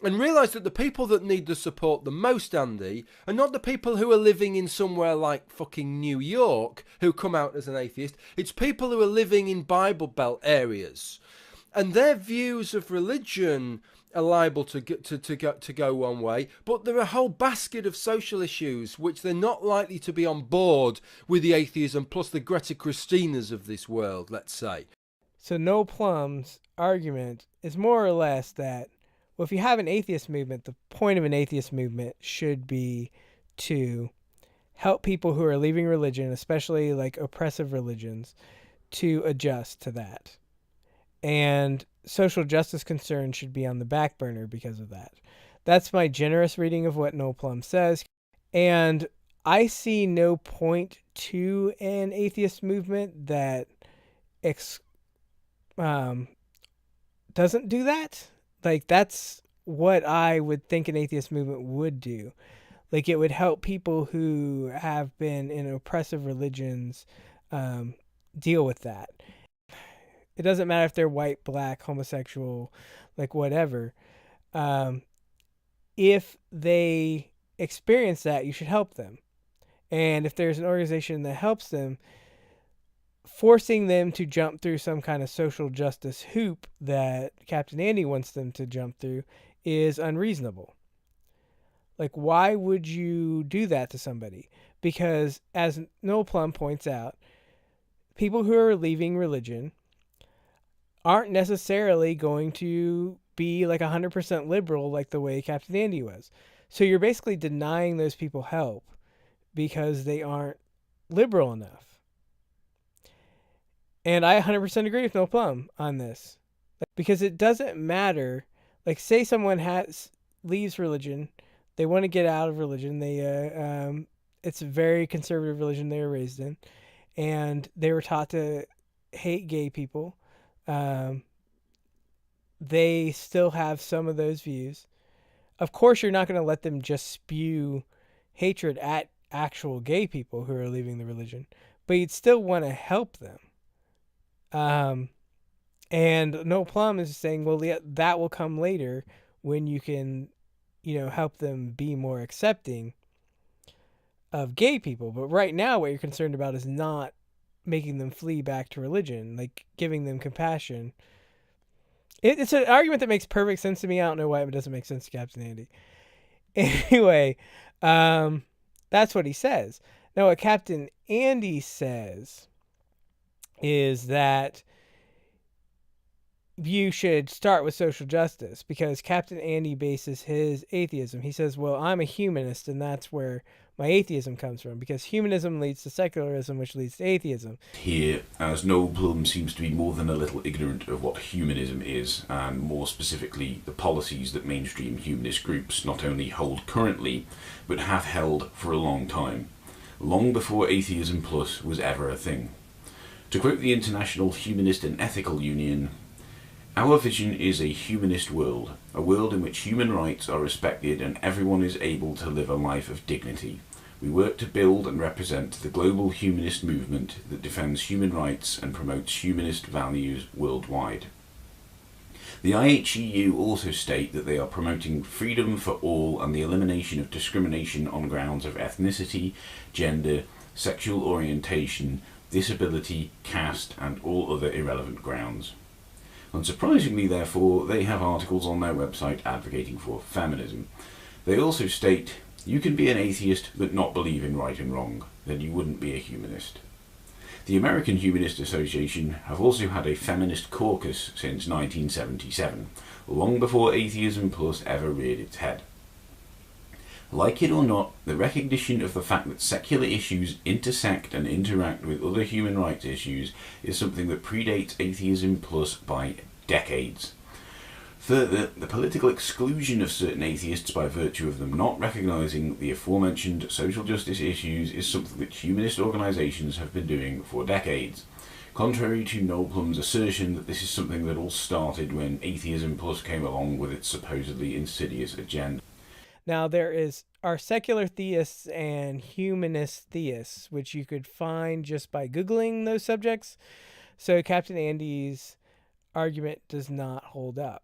I: and realise that the people that need the support the most, Andy, are not the people who are living in somewhere like fucking New York who come out as an atheist. It's people who are living in Bible Belt areas. And their views of religion are liable to go one way, but there are a whole basket of social issues which they're not likely to be on board with the atheism plus the Greta Christinas of this world, let's say.
D: So Noel Plum's argument is more or less that, well, if you have an atheist movement, the point of an atheist movement should be to help people who are leaving religion, especially like oppressive religions, to adjust to that. And social justice concerns should be on the back burner because of that. That's my generous reading of what Noel Plum says. And I see no point to an atheist movement that doesn't do that. Like, that's what I would think an atheist movement would do. Like, it would help people who have been in oppressive religions deal with that. It doesn't matter if they're white, black, homosexual, like whatever. If they experience that, you should help them. And if there's an organization that helps them, forcing them to jump through some kind of social justice hoop that Captain Andy wants them to jump through is unreasonable. Like, why would you do that to somebody? Because, as Noel Plum points out, people who are leaving religion aren't necessarily going to be like 100% liberal like the way Captain Andy was. So you're basically denying those people help because they aren't liberal enough. And I 100% agree with Noel Plum on this. Because it doesn't matter, like, say someone leaves religion, they want to get out of religion, it's a very conservative religion they were raised in, and they were taught to hate gay people. They still have some of those views. Of course, you're not going to let them just spew hatred at actual gay people who are leaving the religion, but you'd still want to help them. And Noel Plum is saying, well, yeah, that will come later when you can, help them be more accepting. of gay people. But right now, what you're concerned about is not making them flee back to religion, like giving them compassion. It's an argument that makes perfect sense to me. I don't know why it doesn't make sense to Captain Andy. Anyway, that's what he says. Now, what Captain Andy says is that you should start with social justice, because Captain Andy bases his atheism. He says, well, I'm a humanist, and that's where my atheism comes from, because humanism leads to secularism, which leads to atheism.
J: Here, as Noel Plum seems to be more than a little ignorant of what humanism is, and more specifically the policies that mainstream humanist groups not only hold currently, but have held for a long time, long before Atheism Plus was ever a thing. To quote the International Humanist and Ethical Union, our vision is a humanist world, a world in which human rights are respected and everyone is able to live a life of dignity. We work to build and represent the global humanist movement that defends human rights and promotes humanist values worldwide. The IHEU also state that they are promoting freedom for all and the elimination of discrimination on grounds of ethnicity, gender, sexual orientation, disability, caste, and all other irrelevant grounds. Unsurprisingly, therefore, they have articles on their website advocating for feminism. They also state, you can be an atheist but not believe in right and wrong, then you wouldn't be a humanist. The American Humanist Association have also had a feminist caucus since 1977, long before Atheism Plus ever reared its head. Like it or not, the recognition of the fact that secular issues intersect and interact with other human rights issues is something that predates Atheism Plus by decades. Further, the political exclusion of certain atheists by virtue of them not recognising the aforementioned social justice issues is something that humanist organisations have been doing for decades. Contrary to Noel Plum's assertion that this is something that all started when Atheism Plus came along with its supposedly insidious agenda.
D: Now, there are secular theists and humanist theists, which you could find just by Googling those subjects. So Captain Andy's argument does not hold up.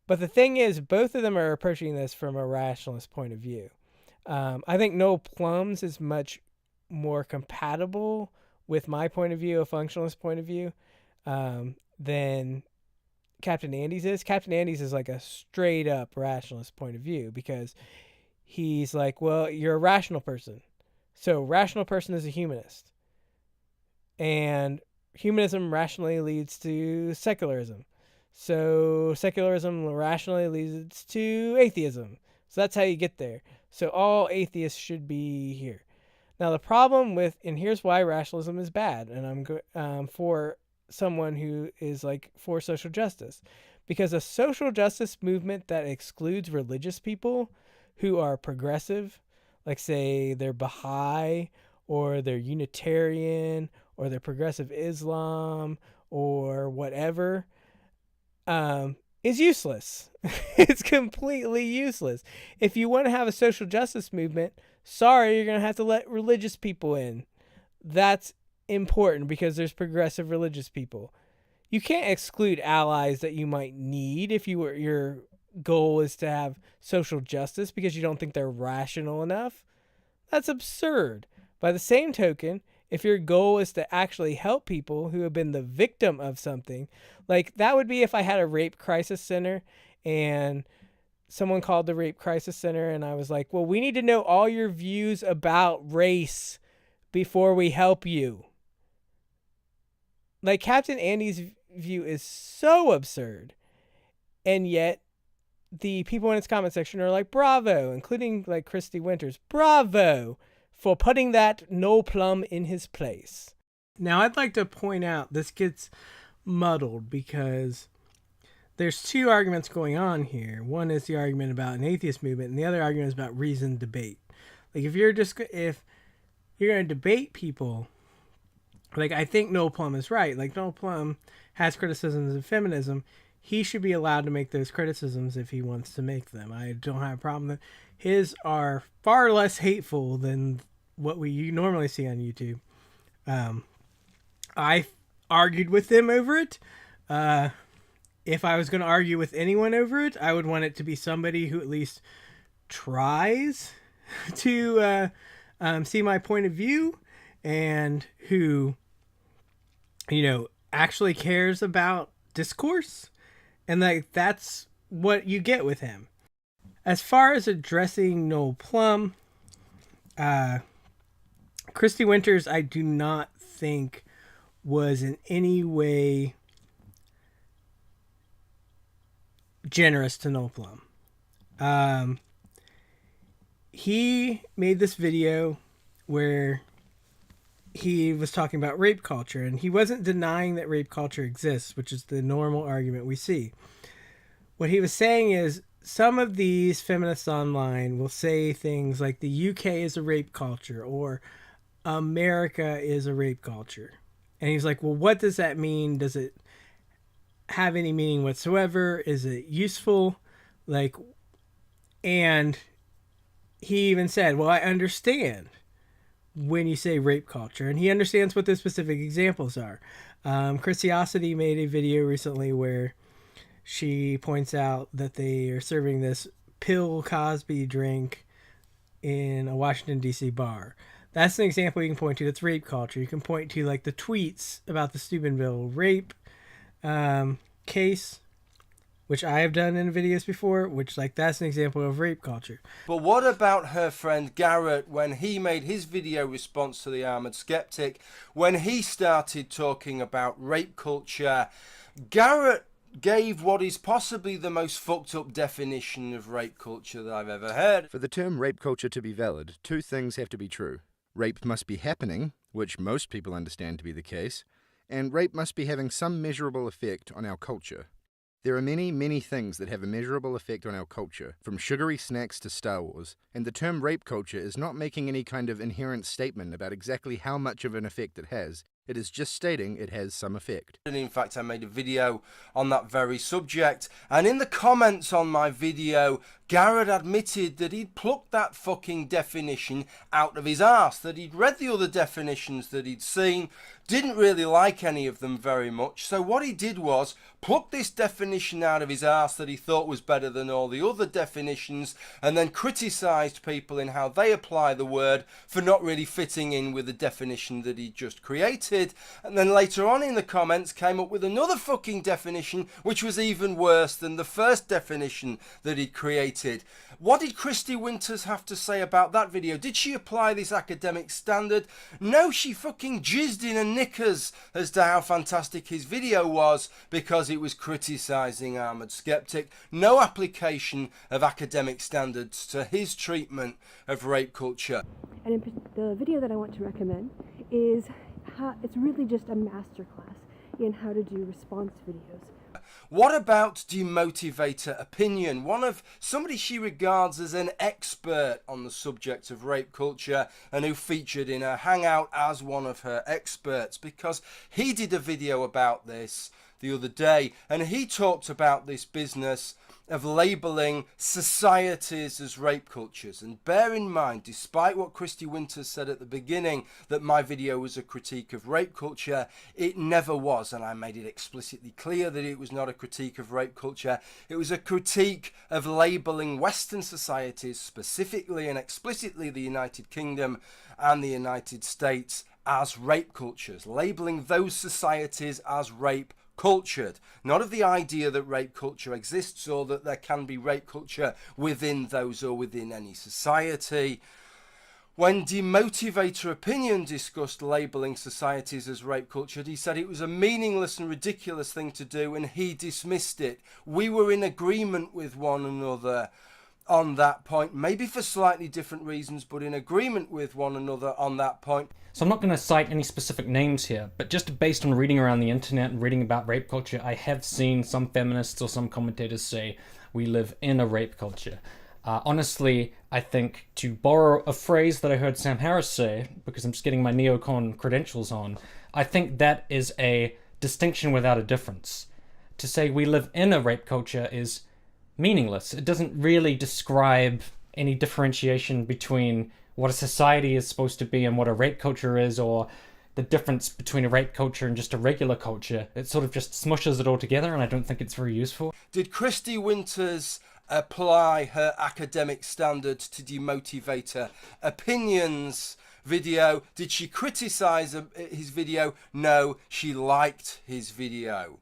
D: But the thing is, both of them are approaching this from a rationalist point of view. I think Noel Plum's is much more compatible with my point of view, a functionalist point of view, than Captain Andy's is. Captain Andy's is like a straight up rationalist point of view, because he's like, well, you're a rational person. So rational person is a humanist. And humanism rationally leads to secularism. So secularism rationally leads to atheism. So that's how you get there. So all atheists should be here. Now the problem with, and here's why rationalism is bad, and I'm for someone who is like for social justice, because a social justice movement that excludes religious people who are progressive, like say they're Baha'i or they're Unitarian or they're progressive Islam or whatever, is useless. It's completely useless. If you want to have a social justice movement, sorry, you're going to have to let religious people in. That's important because there's progressive religious people. You can't exclude allies that you might need if your goal is to have social justice because you don't think they're rational enough. That's absurd. By the same token, if your goal is to actually help people who have been the victim of something, like that would be if I had a rape crisis center and someone called the rape crisis center and I was like, well, we need to know all your views about race before we help you. Like Captain Andy's view is so absurd. And yet the people in its comment section are like, bravo, including like Kristi Winters, bravo for putting that Noel Plum in his place. Now I'd like to point out this gets muddled because there's two arguments going on here. One is the argument about an atheist movement and the other argument is about reasoned debate. Like if you're going to debate people, like I think Noel Plum is right. Like Noel Plum has criticisms of feminism. He should be allowed to make those criticisms if he wants to make them. I don't have a problem with his are far less hateful than what we normally see on YouTube. I argued with them over it. If I was going to argue with anyone over it, I would want it to be somebody who at least tries to see my point of view and who, actually cares about discourse. And that's what you get with him. As far as addressing Noel Plum, Kristi Winters, I do not think was in any way generous to Noel Plum. He made this video where he was talking about rape culture, and he wasn't denying that rape culture exists, which is the normal argument we see. What he was saying is some of these feminists online will say things like the UK is a rape culture or America is a rape culture. And he's like, well, what does that mean? Does it have any meaning whatsoever? Is it useful? And he even said, well, I understand when you say rape culture, and he understands what the specific examples are. Kristiosity made a video recently where she points out that they are serving this Pill Cosby drink in a Washington, D.C. bar. That's an example you can point to that's rape culture. You can point to the tweets about the Steubenville rape case, which I have done in videos before, which that's an example of rape culture.
I: But what about her friend Garrett when he made his video response to the Armoured Skeptic, when he started talking about rape culture? Garrett gave what is possibly the most fucked up definition of rape culture that I've ever heard.
K: For the term rape culture to be valid, two things have to be true. Rape must be happening, which most people understand to be the case, and rape must be having some measurable effect on our culture. There are many, many things that have a measurable effect on our culture, from sugary snacks to Star Wars, and the term rape culture is not making any kind of inherent statement about exactly how much of an effect it has. It is just stating it has some effect.
I: And in fact, I made a video on that very subject, and in the comments on my video, Garrett admitted that he'd plucked that fucking definition out of his arse, that he'd read the other definitions that he'd seen, didn't really like any of them very much, so what he did was pluck this definition out of his arse that he thought was better than all the other definitions, and then criticised people in how they apply the word for not really fitting in with the definition that he'd just created, and then later on in the comments came up with another fucking definition which was even worse than the first definition that he'd created. What did Kristi Winters have to say about that video? Did she apply this academic standard? No, she fucking jizzed in her knickers as to how fantastic his video was because it was criticising Armoured Skeptic. No application of academic standards to his treatment of rape culture.
G: And the video that I want to recommend is it's really just a masterclass in how to do response videos.
I: What about demotivator opinion? One of somebody she regards as an expert on the subject of rape culture and who featured in her hangout as one of her experts, because he did a video about this the other day and he talked about this business of labelling societies as rape cultures. And bear in mind, despite what Kristi Winters said at the beginning, that my video was a critique of rape culture, it never was, and I made it explicitly clear that it was not a critique of rape culture. It was a critique of labelling Western societies, specifically and explicitly the United Kingdom and the United States, as rape cultures, labelling those societies as rape cultured, not of the idea that rape culture exists or that there can be rape culture within those or within any society. When Demotivator Opinion discussed labelling societies as rape culture, he said it was a meaningless and ridiculous thing to do and he dismissed it. We were in agreement with one another on that point, maybe for slightly different reasons, but in agreement with one another on that point.
L: So I'm not going to cite any specific names here, but just based on reading around the internet and reading about rape culture, I have seen some feminists or some commentators say we live in a rape culture. Honestly, I think, to borrow a phrase that I heard Sam Harris say, because I'm just getting my neocon credentials on, I think that is a distinction without a difference. To say we live in a rape culture is meaningless. It doesn't really describe any differentiation between what a society is supposed to be and what a rape culture is, or the difference between a rape culture and just a regular culture. It sort of just smushes it all together, and I don't think it's very useful.
I: Did Kristi Winters apply her academic standards to demotivate her opinions video. Did she criticize his video? No, she liked his video.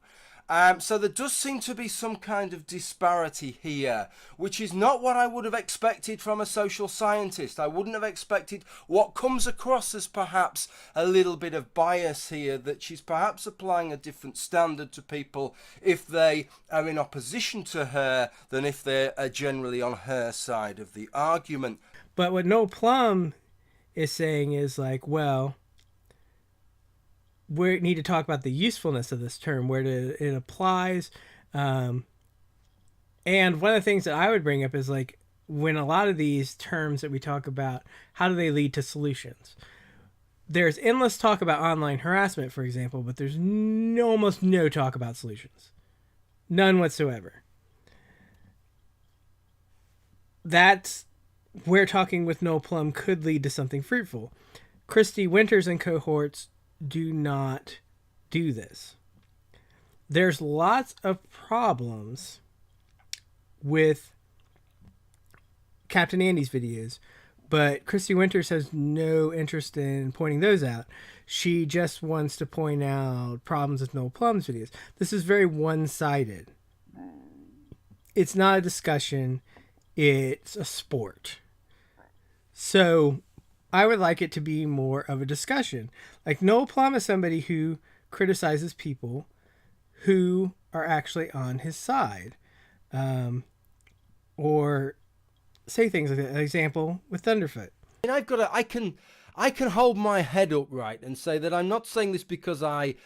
I: So there does seem to be some kind of disparity here, which is not what I would have expected from a social scientist. I wouldn't have expected what comes across as perhaps a little bit of bias here, that she's perhaps applying a different standard to people if they are in opposition to her than if they are generally on her side of the argument.
D: But what Noel Plum is saying is like, well, we need to talk about the usefulness of this term, where it applies. And one of the things that I would bring up is like, when a lot of these terms that we talk about, how do they lead to solutions? There's endless talk about online harassment, for example, but there's almost no talk about solutions. None whatsoever. That's where talking with Noel Plum could lead to something fruitful. Kristi Winters and cohorts do not do this. There's lots of problems with Captain Andy's videos, but Kristi Winters has no interest in pointing those out. She just wants to point out problems with Noel Plum's videos. This is very one-sided. It's not a discussion, it's a sport. So I would like it to be more of a discussion. Like, Noel Plum is somebody who criticizes people who are actually on his side. Or say things like that. An example with Thunderfoot.
I: And I can hold my head upright and say that I'm not saying this because I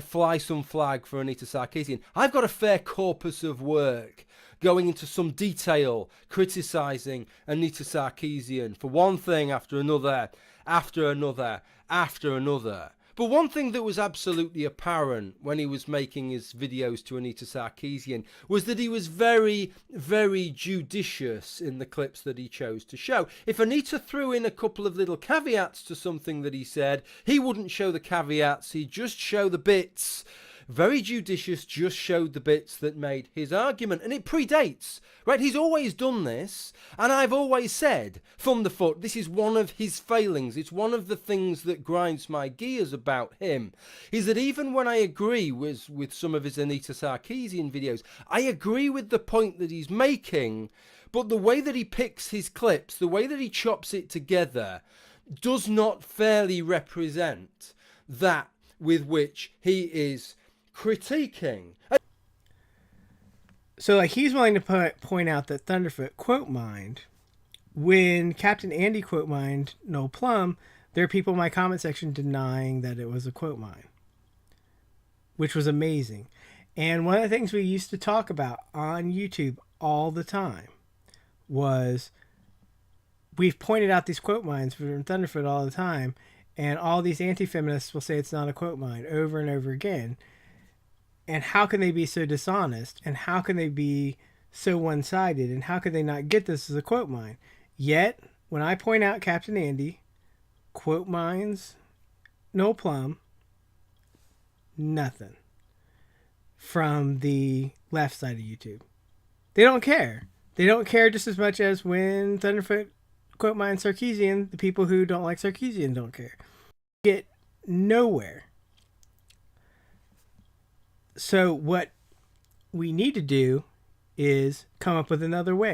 I: fly some flag for Anita Sarkeesian. I've got a fair corpus of work going into some detail, criticising Anita Sarkeesian for one thing after another, after another, after another. But one thing that was absolutely apparent when he was making his videos to Anita Sarkeesian was that he was very, very judicious in the clips that he chose to show. If Anita threw in a couple of little caveats to something that he said, he wouldn't show the caveats, he'd just show the bits. Very judicious, just showed the bits that made his argument. And it predates, right? He's always done this. And I've always said, from the foot, this is one of his failings. It's one of the things that grinds my gears about him, is that even when I agree with some of his Anita Sarkeesian videos, I agree with the point that he's making, but the way that he picks his clips, the way that he chops it together, does not fairly represent that with which he is critiquing.
D: So like, he's willing to point out that Thunderfoot quote mined. When Captain Andy quote mined Noel Plum, there are people in my comment section denying that it was a quote mine, which was amazing. And one of the things we used to talk about on YouTube all the time was, we've pointed out these quote mines from Thunderfoot all the time, and all these anti-feminists will say it's not a quote mine over and over again. And how can they be so dishonest? And how can they be so one-sided? And how could they not get this as a quote mine? Yet, when I point out Captain Andy, quote mines Noel Plum, nothing from the left side of YouTube. They don't care. They don't care just as much as when Thunderfoot quote mines Sarkeesian, the people who don't like Sarkeesian don't care. Get nowhere. So what we need to do is come up with another way.